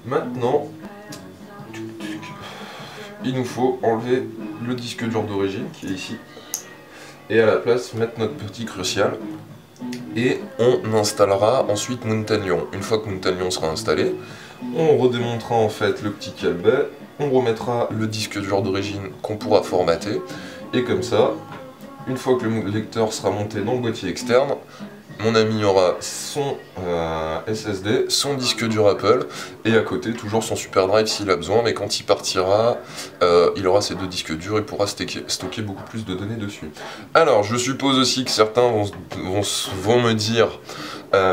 Maintenant, il nous faut enlever le disque dur d'origine qui est ici et à la place mettre notre petit crucial et on installera ensuite Mountain Lion. Une fois que Mountain Lion sera installé, on redémontera en fait le petit calbet, on remettra le disque dur d'origine qu'on pourra formater et comme ça, une fois que le lecteur sera monté dans le boîtier externe, mon ami aura son SSD, son disque dur Apple, et à côté toujours son Super Drive s'il a besoin, mais quand il partira, il aura ces deux disques durs et pourra stocker beaucoup plus de données dessus. Alors, je suppose aussi que certains vont me dire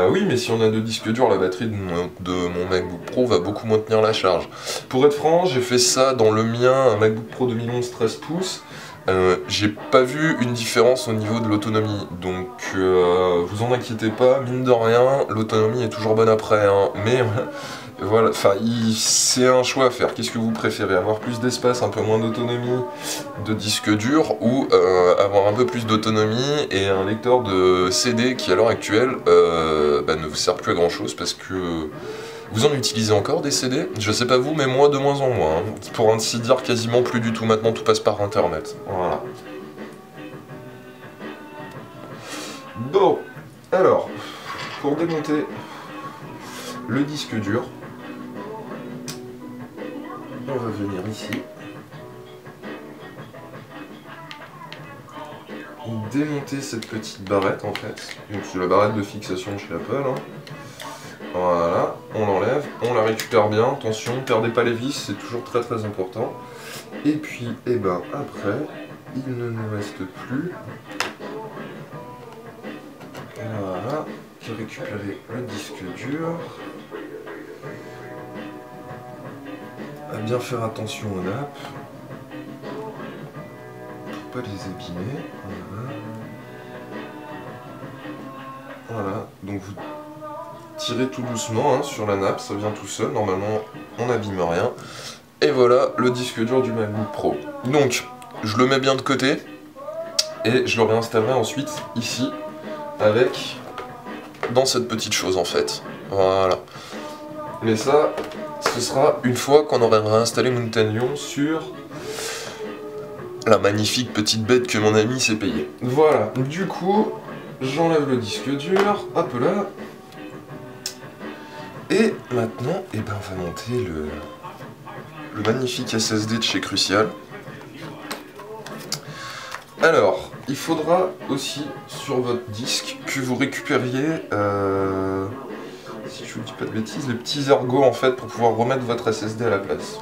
oui, mais si on a deux disques durs, la batterie de mon MacBook Pro va beaucoup moins tenir la charge. Pour être franc, j'ai fait ça dans le mien, un MacBook Pro 2011 13 pouces. J'ai pas vu une différence au niveau de l'autonomie, donc vous en inquiétez pas, mine de rien, l'autonomie est toujours bonne après, hein, mais voilà, enfin, c'est un choix à faire. Qu'est-ce que vous préférez, avoir plus d'espace, un peu moins d'autonomie de disque dur, ou avoir un peu plus d'autonomie et un lecteur de CD qui à l'heure actuelle ne vous sert plus à grand chose parce que vous en utilisez encore des CD? Je sais pas vous, mais moi de moins en moins. Hein. Pour ainsi dire, quasiment plus du tout. Maintenant, tout passe par Internet. Voilà. Bon, alors, pour démonter le disque dur, on va venir ici. Démonter cette petite barrette en fait. Donc c'est la barrette de fixation chez Apple. Hein. Voilà, on l'enlève, on la récupère bien, attention, ne perdez pas les vis, c'est toujours très très important. Et puis, après, il ne nous reste plus, voilà, qu'à récupérer le disque dur. À bien faire attention aux nappes, pour pas les abîmer. Voilà, donc vous tirez tout doucement sur la nappe, ça vient tout seul, normalement on n'abîme rien. Et voilà le disque dur du MacBook Pro. Donc je le mets bien de côté et je le réinstallerai ensuite ici avec dans cette petite chose en fait. Voilà. Mais ça, ce sera une fois qu'on aura réinstallé Mountain Lion sur la magnifique petite bête que mon ami s'est payée. Voilà, du coup, j'enlève le disque dur, hop là. Et maintenant, on va monter le magnifique SSD de chez Crucial. Alors, il faudra aussi sur votre disque que vous récupériez, si je vous dis pas de bêtises, les petits ergots en fait pour pouvoir remettre votre SSD à la place.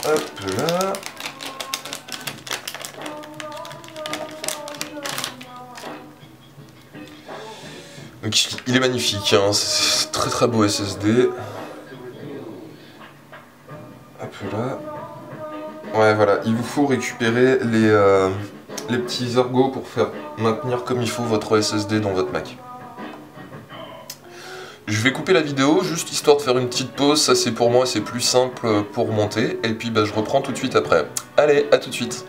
Hop là. Donc il est magnifique, hein, c'est très très beau SSD. Hop là. Ouais voilà, il vous faut récupérer les petits ergots pour faire maintenir comme il faut votre SSD dans votre Mac. Je vais couper la vidéo juste histoire de faire une petite pause, ça c'est pour moi, c'est plus simple pour monter, et puis je reprends tout de suite après. Allez, à tout de suite.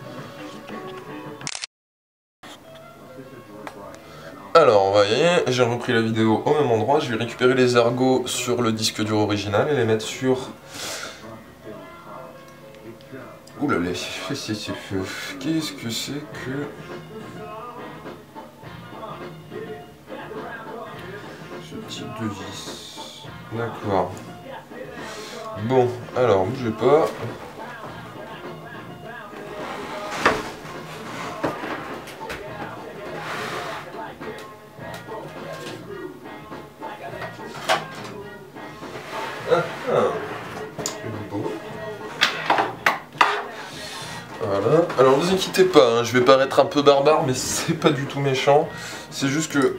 Alors, vous voyez, j'ai repris la vidéo au même endroit, je vais récupérer les ergots sur le disque dur original et les mettre sur... Ouh là là, qu'est-ce que c'est que... ce type de vis. D'accord. Bon, alors, bougez pas. Voilà. Alors vous inquiétez pas, hein, je vais paraître un peu barbare, mais c'est pas du tout méchant. C'est juste que...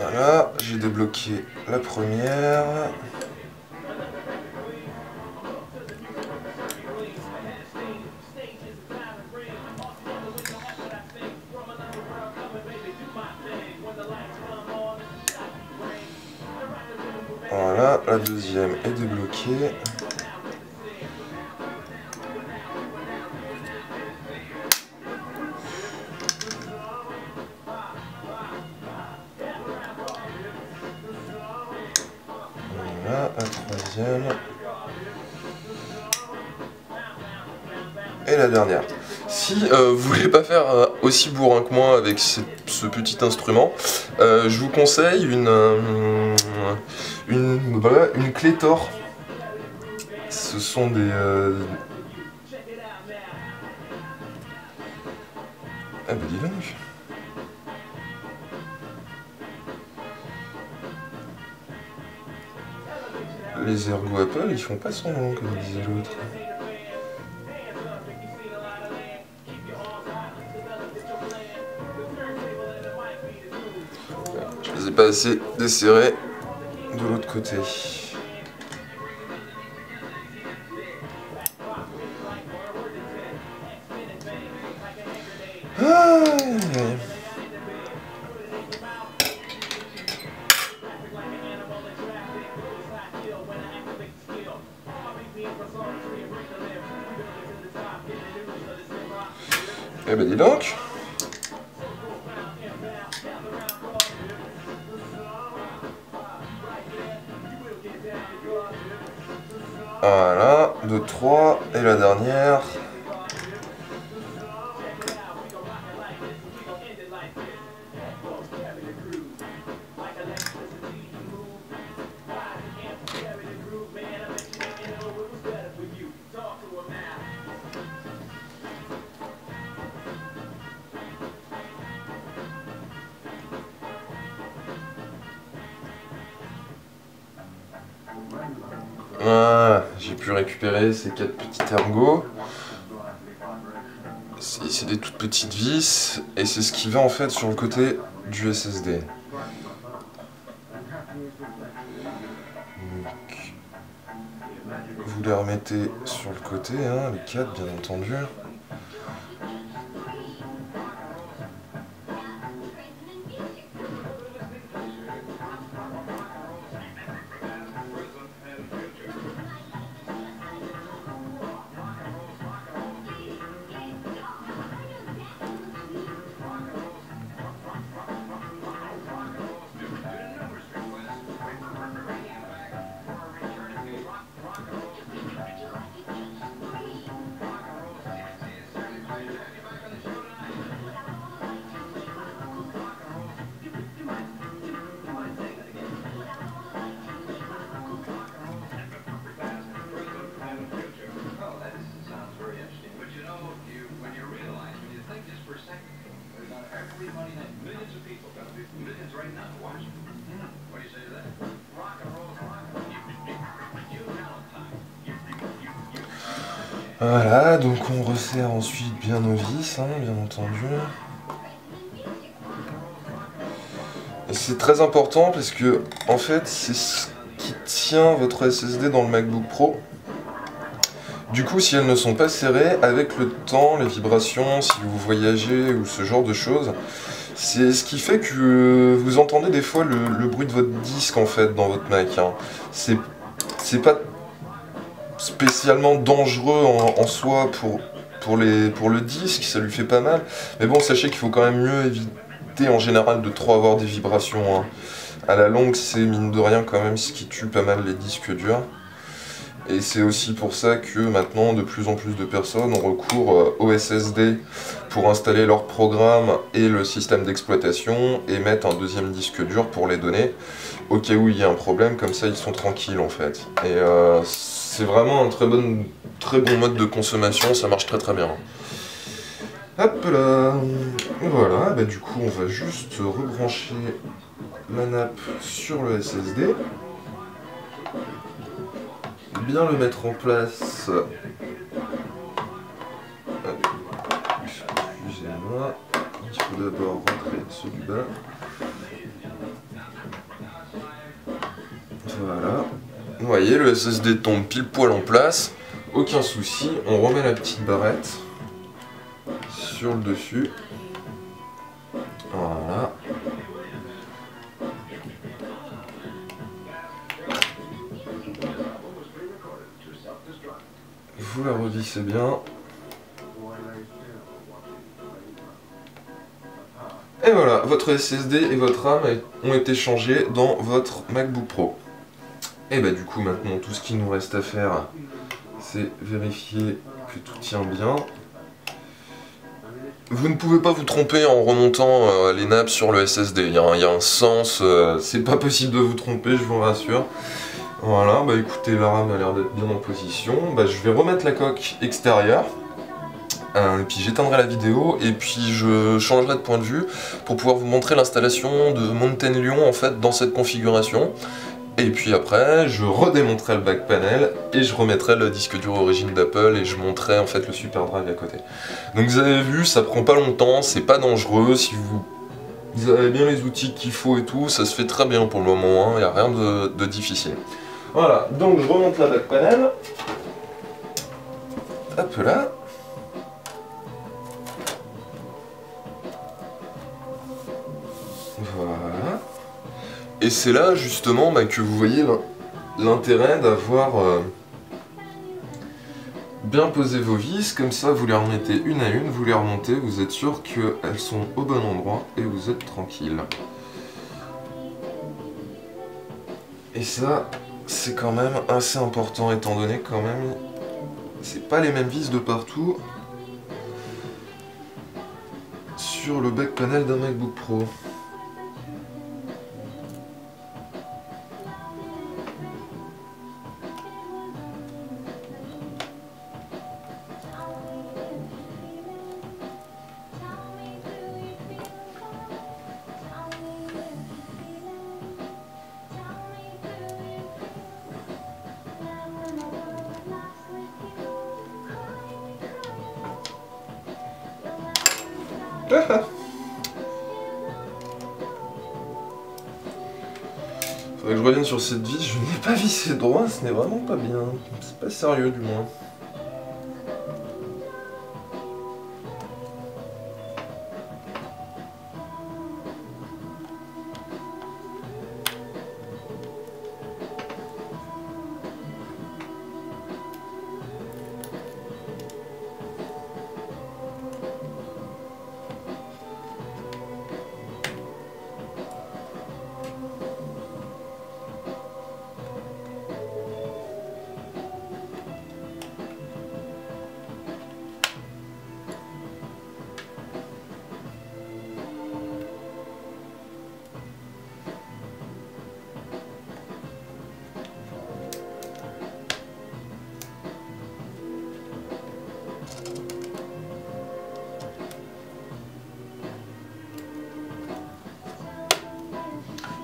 Voilà, j'ai débloqué la première. la deuxième est débloquée. Voilà, la troisième. Et la dernière. Si vous voulez pas faire aussi bourrin que moi avec ce petit instrument, je vous conseille une clé Thor. Ce sont des... Ah bah dis donc. Les ergots Apple, ils font pas son nom comme disait l'autre. Je les ai pas assez desserrés de l'autre côté. Ah, eh ben dis donc. Voilà, 2, 3, et la dernière. Voilà, j'ai pu récupérer ces 4 petits ergots. C'est des toutes petites vis, et c'est ce qui va en fait sur le côté du SSD. Donc, vous les remettez sur le côté, hein, les 4 bien entendu. Voilà, donc on resserre ensuite bien nos vis, hein, bien entendu. Et c'est très important parce que, en fait, c'est ce qui tient votre SSD dans le MacBook Pro. Du coup, si elles ne sont pas serrées, avec le temps, les vibrations, si vous voyagez ou ce genre de choses, c'est ce qui fait que vous entendez des fois le bruit de votre disque, en fait, dans votre Mac. Hein. C'est pas spécialement dangereux en soi pour le disque, ça lui fait pas mal. Mais bon, sachez qu'il faut quand même mieux éviter en général de trop avoir des vibrations. Hein. À la longue, c'est mine de rien quand même ce qui tue pas mal les disques durs. Et c'est aussi pour ça que maintenant, de plus en plus de personnes ont recours au SSD pour installer leur programme et le système d'exploitation et mettre un deuxième disque dur pour les données, au cas où il y a un problème, comme ça ils sont tranquilles en fait. Et c'est vraiment un très bon mode de consommation, ça marche très très bien. Hop là, voilà, bah du coup on va juste rebrancher la nappe sur le SSD. Bien le mettre en place. Excusez-moi, il faut d'abord rentrer celui bas. Voilà. Vous voyez, le SSD tombe pile poil en place. Aucun souci, on remet la petite barrette sur le dessus. Voilà. vous la revissez bien. Et voilà, votre SSD et votre RAM ont été changés dans votre MacBook Pro. Et bah du coup maintenant tout ce qu'il nous reste à faire, c'est vérifier que tout tient bien. Vous ne pouvez pas vous tromper en remontant les nappes sur le SSD, il y a un sens, c'est pas possible de vous tromper, je vous rassure. Voilà, bah écoutez, la RAM a l'air d'être bien en position. Bah je vais remettre la coque extérieure. Et puis j'éteindrai la vidéo et puis je changerai de point de vue pour pouvoir vous montrer l'installation de Mountain Lion en fait dans cette configuration. Et puis après je redémonterai le back panel et je remettrai le disque dur origine d'Apple et je montrerai en fait le Super Drive à côté. Donc vous avez vu, ça prend pas longtemps, c'est pas dangereux, si vous avez bien les outils qu'il faut et tout, ça se fait très bien pour le moment, il n'y a rien de difficile. Voilà, donc je remonte la back panel. Hop là. Voilà. Et c'est là justement que vous voyez l'intérêt d'avoir bien posé vos vis, comme ça vous les remettez une à une, vous les remontez, vous êtes sûr qu'elles sont au bon endroit et vous êtes tranquille. Et ça, c'est quand même assez important étant donné quand même, c'est pas les mêmes vis de partout sur le back panel d'un MacBook Pro. Faudrait que je revienne sur cette vis, je n'ai pas vissé droit, ce n'est vraiment pas bien. C'est pas sérieux du moins.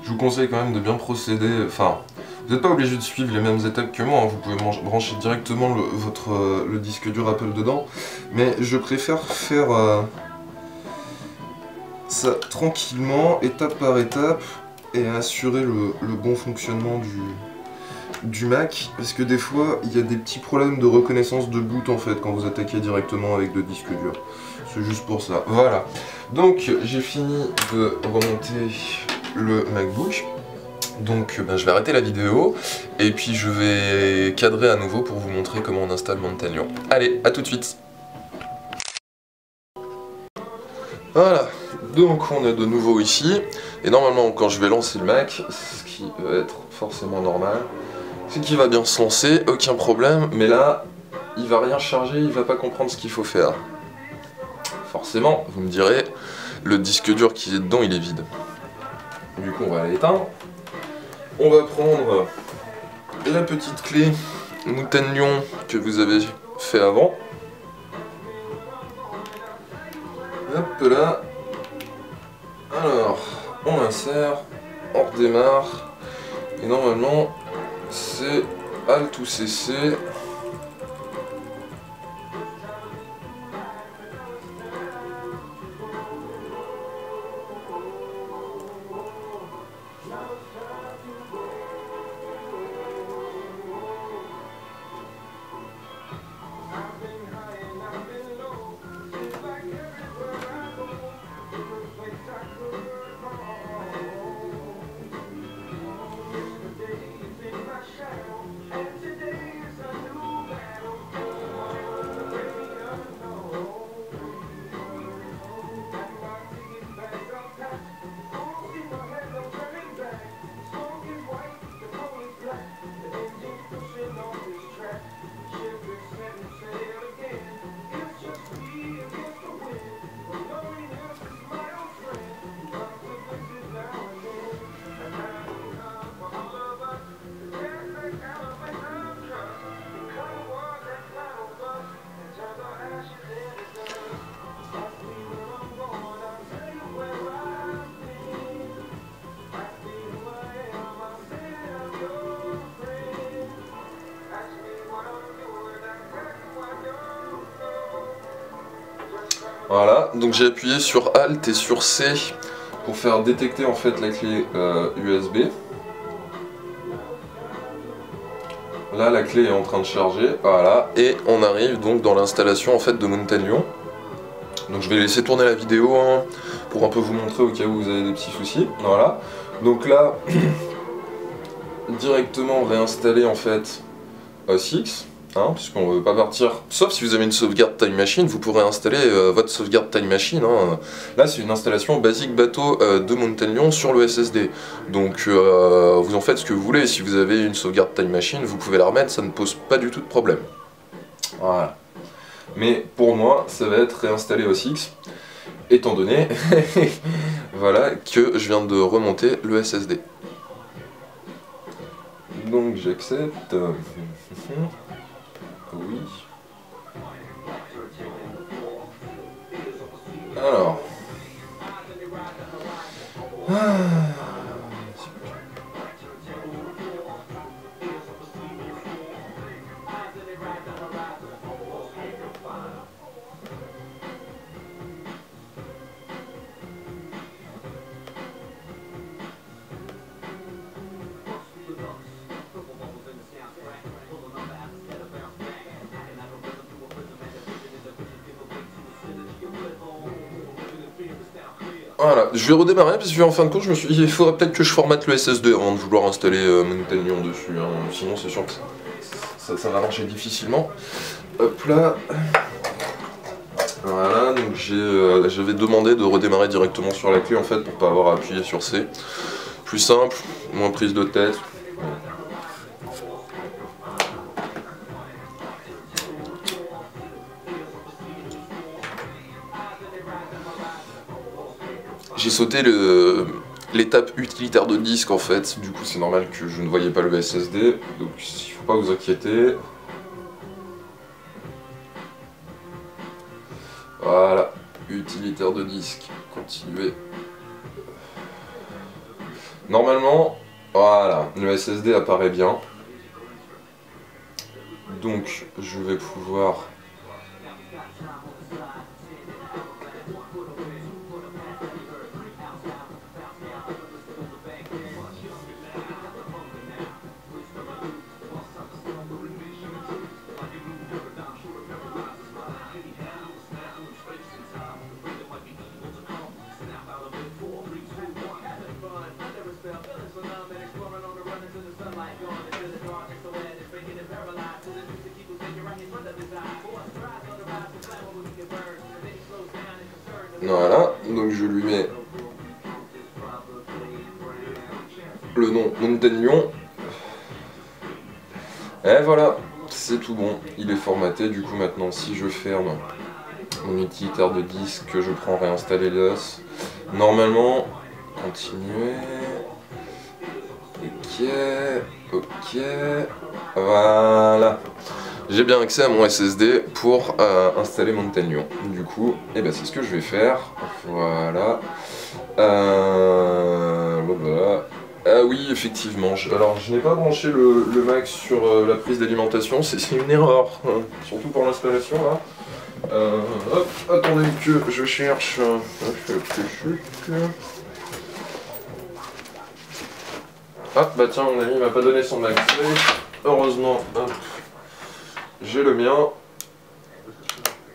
Je vous conseille quand même de bien procéder, enfin, vous n'êtes pas obligé de suivre les mêmes étapes que moi, hein. Vous pouvez brancher directement le disque dur Apple dedans, mais je préfère faire ça tranquillement, étape par étape, et assurer le bon fonctionnement du Mac, parce que des fois, il y a des petits problèmes de reconnaissance de boot en fait, quand vous attaquez directement avec le disque dur. C'est juste pour ça. Voilà. Donc, j'ai fini de remonter le MacBook, donc je vais arrêter la vidéo et puis je vais cadrer à nouveau pour vous montrer comment on installe Mountain Lion. Allez, à tout de suite. Voilà, donc on est de nouveau ici et normalement quand je vais lancer le Mac, ce qui va être forcément normal, c'est qu'il va bien se lancer, aucun problème, mais là il va rien charger, il va pas comprendre ce qu'il faut faire. Forcément, vous me direz, le disque dur qui est dedans il est vide. Du coup on va l'éteindre. On va prendre la petite clé Mountain Lion que vous avez fait avant. Hop là. Alors, on l'insère, on redémarre. Et normalement, c'est Alt ou CC. Voilà, donc j'ai appuyé sur Alt et sur C pour faire détecter en fait la clé USB. Là la clé est en train de charger, voilà, et on arrive donc dans l'installation en fait de Mountain Lion. Donc je vais laisser tourner la vidéo hein, pour un peu vous montrer au cas où vous avez des petits soucis. Voilà, donc là directement réinstaller en fait OS X. Hein, puisqu'on ne veut pas partir, sauf si vous avez une sauvegarde Time Machine, vous pourrez installer votre sauvegarde Time Machine. Hein. Là c'est une installation basique bateau de Mountain Lion sur le SSD. Donc vous en faites ce que vous voulez, si vous avez une sauvegarde Time Machine, vous pouvez la remettre, ça ne pose pas du tout de problème. Voilà. Mais pour moi, ça va être réinstaller OS X, étant donné voilà, que je viens de remonter le SSD. Donc j'accepte. Oui. Alors. Voilà, je vais redémarrer parce que en fin de compte je me suis dit il faudrait peut-être que je formate le SSD avant de vouloir installer Mountain Lion dessus, hein. Sinon c'est sûr que ça va marcher difficilement. Hop là. Voilà, donc j'avais demandé de redémarrer directement sur la clé en fait pour pas avoir à appuyer sur C. Plus simple, moins prise de tête. J'ai sauté l'étape utilitaire de disque en fait, du coup c'est normal que je ne voyais pas le SSD, donc il faut pas vous inquiéter. Voilà, utilitaire de disque, continuer. Normalement, voilà, le SSD apparaît bien. Donc je vais pouvoir... Voilà, donc je lui mets le nom Mountain Lion. Et voilà, c'est tout bon, il est formaté. Du coup maintenant si je ferme mon utilitaire de disque, je prends réinstaller l'os. Normalement, continuer. Ok, voilà. J'ai bien accès à mon SSD pour installer Mountain Lion. Du coup, eh ben, c'est ce que je vais faire. Voilà. Voilà. Ah oui, effectivement. Alors, je n'ai pas branché le Mac sur la prise d'alimentation. C'est une erreur, hein, surtout pour l'installation là. Hop, attendez que je cherche. Ah bah tiens, mon ami m'a pas donné son Mac. Heureusement. Hop. J'ai le mien.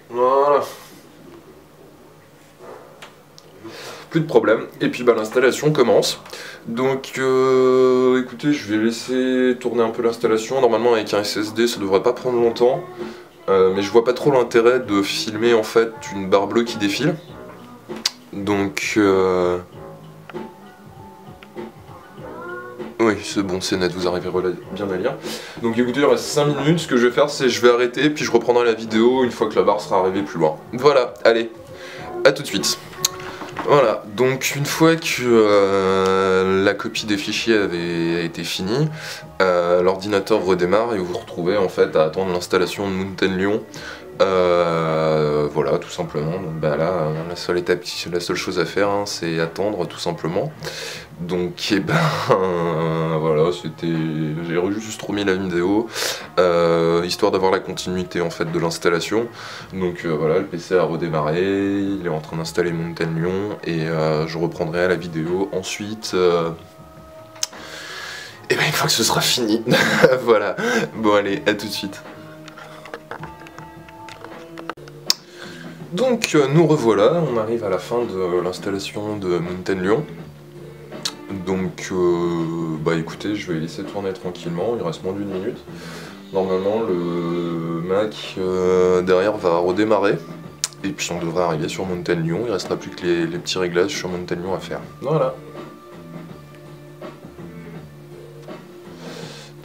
Voilà. Plus de problème. Et puis bah l'installation commence. Donc écoutez, je vais laisser tourner un peu l'installation. Normalement avec un SSD ça devrait pas prendre longtemps. Mais je vois pas trop l'intérêt de filmer en fait une barre bleue qui défile. Donc oui, c'est bon, c'est net, vous arriverez bien à lire. Donc écoutez, il reste 5 minutes, ce que je vais faire c'est je vais arrêter, puis je reprendrai la vidéo une fois que la barre sera arrivée plus loin. Voilà, allez, à tout de suite. Voilà, donc une fois que la copie des fichiers a été finie, l'ordinateur redémarre et vous vous retrouvez en fait à attendre l'installation de Mountain Lion. Voilà, tout simplement. Donc bah là, la seule chose à faire, hein, c'est attendre tout simplement. Donc et ben voilà, j'ai juste remis la vidéo. histoire d'avoir la continuité en fait de l'installation. Donc voilà, le PC a redémarré, il est en train d'installer Mountain Lion et je reprendrai la vidéo ensuite. Et ben une fois que ce sera fini. Voilà. Bon allez, à tout de suite. Donc nous revoilà, on arrive à la fin de l'installation de Mountain Lion. Donc bah écoutez, je vais laisser tourner tranquillement, il reste moins d'une minute. Normalement le Mac derrière va redémarrer. Et puis on devrait arriver sur Mountain Lion, il restera plus que les petits réglages sur Mountain Lion à faire. Voilà.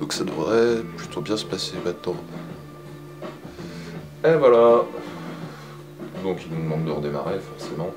Donc ça devrait plutôt bien se passer maintenant. Et voilà. Donc il nous demande de redémarrer forcément.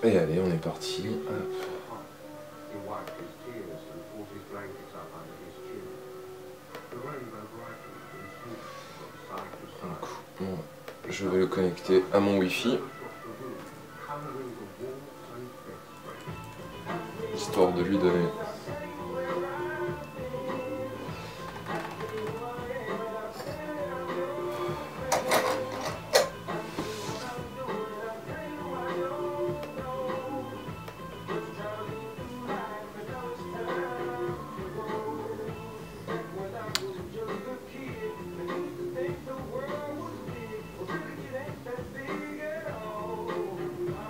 Et allez, on est parti. Donc, je vais le connecter à mon Wi-Fi. Histoire de lui donner.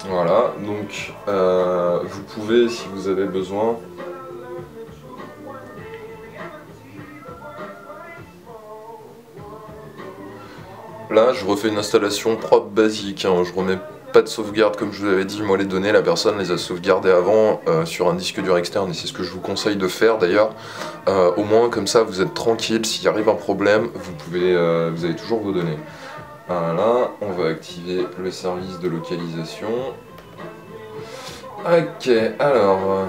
Voilà, donc vous pouvez, si vous avez besoin, là je refais une installation propre basique, hein. Je remets pas de sauvegarde comme je vous avais dit, moi les données, la personne les a sauvegardées avant sur un disque dur externe et c'est ce que je vous conseille de faire d'ailleurs. Au moins comme ça vous êtes tranquille, s'il arrive un problème, vous avez toujours vos données. Voilà, on va activer le service de localisation. Ok, alors...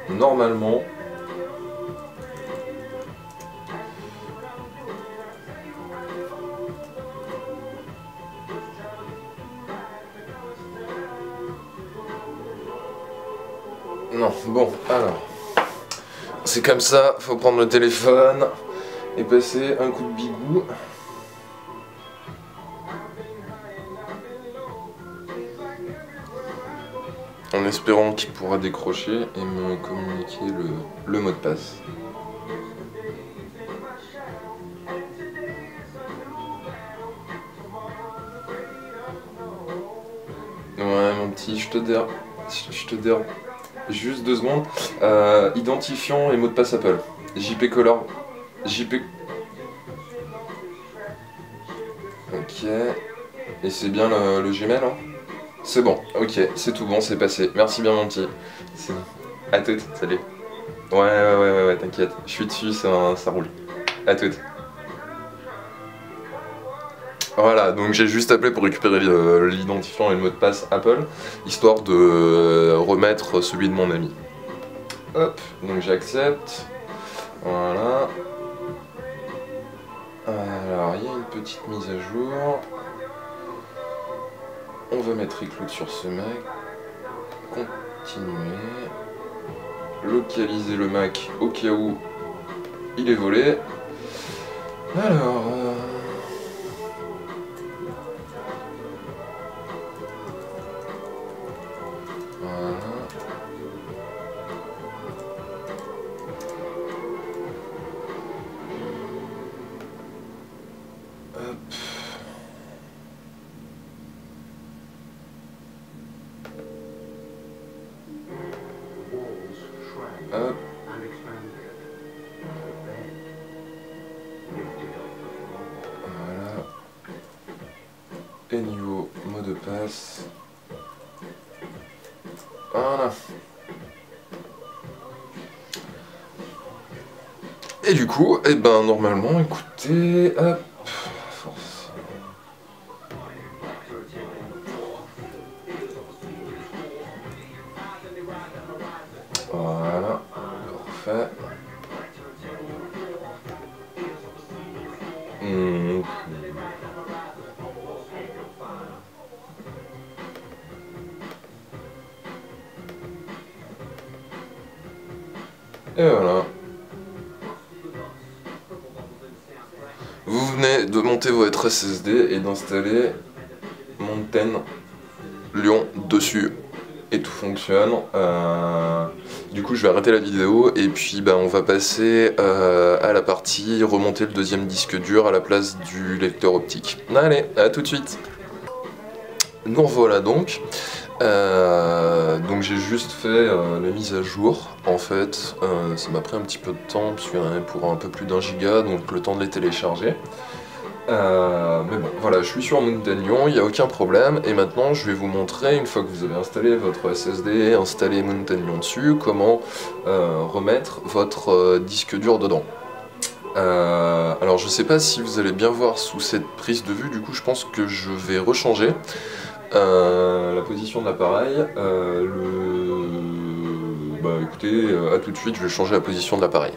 normalement... Non, bon, alors... c'est comme ça, faut prendre le téléphone et passer un coup de bigou. En espérant qu'il pourra décrocher et me communiquer le mot de passe. Ouais mon petit, je te dérange. Juste 2 secondes. Identifiant et mot de passe Apple. JP Color. JP... Ok. Et c'est bien le Gmail hein? C'est bon, ok, c'est tout bon, c'est passé. Merci bien mon petit. C'est bon. À toutes, salut. Ouais, t'inquiète. Je suis dessus, ça roule. À toutes. Voilà, donc j'ai juste appelé pour récupérer l'identifiant et le mot de passe Apple, histoire de remettre celui de mon ami. Hop, donc j'accepte. Voilà. Alors, il y a une petite mise à jour. On va mettre iCloud sur ce Mac. Continuer. Localiser le Mac au cas où il est volé. Alors... voilà. Hop. Hop. Voilà. Et niveau mot de passe. Voilà. Et du coup, eh ben normalement, écoutez, hop, voilà, parfait. Et voilà. Vous venez de monter votre SSD et d'installer Mountain Lion dessus et tout fonctionne. Du coup je vais arrêter la vidéo et puis bah, on va passer à la partie remonter le deuxième disque dur à la place du lecteur optique. Allez, à tout de suite. Nous revoilà donc. Donc j'ai juste fait la mise à jour en fait, ça m'a pris un petit peu de temps parce qu'il y en avait pour un peu plus d'1 giga, donc le temps de les télécharger. Mais bon, voilà, je suis sur Mountain Lion, il n'y a aucun problème, et maintenant je vais vous montrer, une fois que vous avez installé votre SSD, installé Mountain Lion dessus, comment remettre votre disque dur dedans. Alors je sais pas si vous allez bien voir sous cette prise de vue, du coup je pense que je vais rechanger la position de l'appareil. Bah écoutez, à tout de suite, je vais changer la position de l'appareil.